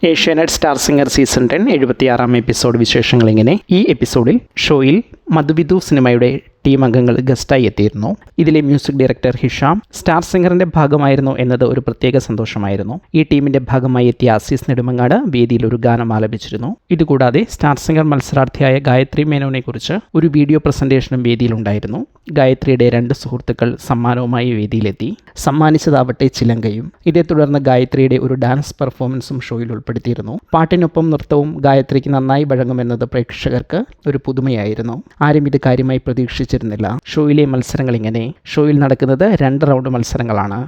Asianet star singer season 10 76 episode വിശേഷങ്ങൾ ഇങ്ങനെ. ഈ എപ്പിസോഡിൽ ഷോയിൽ മധുവിധു സിനിമയുടെ ടീം അംഗങ്ങൾ ഗസ്റ്റായി എത്തിയിരുന്നു. ഇതിലെ മ്യൂസിക് ഡയറക്ടർ ഹിഷാം സ്റ്റാർ സിംഗറിന്റെ ഭാഗമായിരുന്നു എന്നത് ഒരു പ്രത്യേക സന്തോഷമായിരുന്നു. ഈ ടീമിന്റെ ഭാഗമായി എത്തിയ ആസീസ് നെടുമങ്ങാട് വേദിയിൽ ഒരു ഗാനം ആലപിച്ചിരുന്നു. ഇതുകൂടാതെ സ്റ്റാർ സിംഗർ മത്സരാർത്ഥിയായ ഗായത്രി മേനോനെ കുറിച്ച് ഒരു വീഡിയോ പ്രസന്റേഷനും വേദിയിലുണ്ടായിരുന്നു. ഗായത്രിയുടെ 2 സുഹൃത്തുക്കൾ സമ്മാനവുമായി വേദിയിലെത്തി. സമ്മാനിച്ചതാവട്ടെ ചിലങ്കയും. ഇതേ തുടർന്ന് ഗായത്രിയുടെ ഒരു ഡാൻസ് പെർഫോമൻസും ഷോയിൽ ഉൾപ്പെടുത്തിയിരുന്നു. പാട്ടിനൊപ്പം നൃത്തവും ഗായത്രിക്ക് നന്നായി വഴങ്ങുമെന്നത് പ്രേക്ഷകർക്ക് ഒരു പുതുമയായിരുന്നു. ആരും ഇത് കാര്യമായി പ്രതീക്ഷിച്ചിരുന്നില്ല. ഷോയിലെ മത്സരങ്ങൾ ഇങ്ങനെ. ഷോയിൽ നടക്കുന്നത് 2 റൗണ്ട് മത്സരങ്ങളാണ്.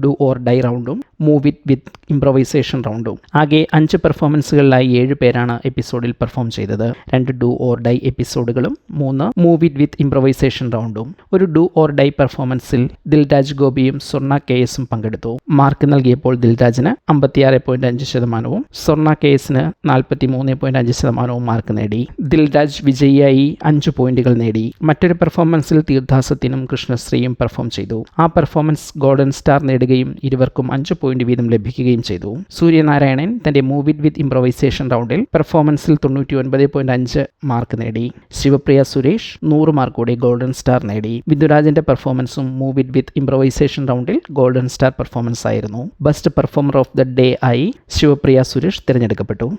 ഡു ഓർ ഡൈ റൗണ്ടും മൂവ് ഇറ്റ് വിത്ത് ഇംപ്രൊവൈസേഷൻ റൗണ്ടും. ആകെ 5 പെർഫോമൻസുകളിലായി 7 പേരാണ് എപ്പിസോഡിൽ പെർഫോം ചെയ്തത്. 2 ഡു ഓർ ഡൈ എപ്പിസോഡുകളും 3 മൂവ് ഇറ്റ് വിത്ത് ഇംപ്രൊവൈസേഷൻ റൗണ്ടും. ഒരു ഡു ഓർ ഡൈ പെർഫോമൻസിൽ ദിൽരാജ് ഗോപിയും സ്വർണ്ണ KS പങ്കെടുത്തു. മാർക്ക് നൽകിയപ്പോൾ ദിൽരാജിന് 56.5%, സ്വർണ്ണ KSന് 43.5% മാർക്ക് നേടി. ദിൽരാജ് വിജയിയായി 5 പോയിന്റുകൾ നേടി. മറ്റൊരു പെർഫോമൻസിൽ തീർത്ഥാസത്തിനും കൃഷ്ണശ്രീയും പെർഫോം ചെയ്തു. ആ പെർഫോമൻസ് ഗോൾഡൻ സ്റ്റാർ നേടുകയും ഇരുവർക്കും 5 പോയിന്റ് വീതം ലഭിക്കുകയും ചെയ്തു. സൂര്യനാരായണൻ തന്റെ മൂവ് ഇറ്റ് വിത്ത് ഇംപ്രൊവൈസേഷൻ റൗണ്ടിൽ പെർഫോമൻസിൽ 99.5 മാർക്ക് നേടി. ശിവപ്രിയ സുരേഷ് 100 മാർക്കോടെ ഗോൾഡൻ സ്റ്റാർ നേടി. വിധുരാജിന്റെ പെർഫോമൻസും മൂവ് ഇറ്റ് വിത്ത് ഇംപ്രൊവൈസേഷൻ റൗണ്ടിൽ ഗോൾഡൻ സ്റ്റാർ പെർഫോമൻസ് ആയിരുന്നു. Best performer of the day ആയി ശിവപ്രിയ സുരേഷ് തിരഞ്ഞെടുക്കപ്പെട്ടു.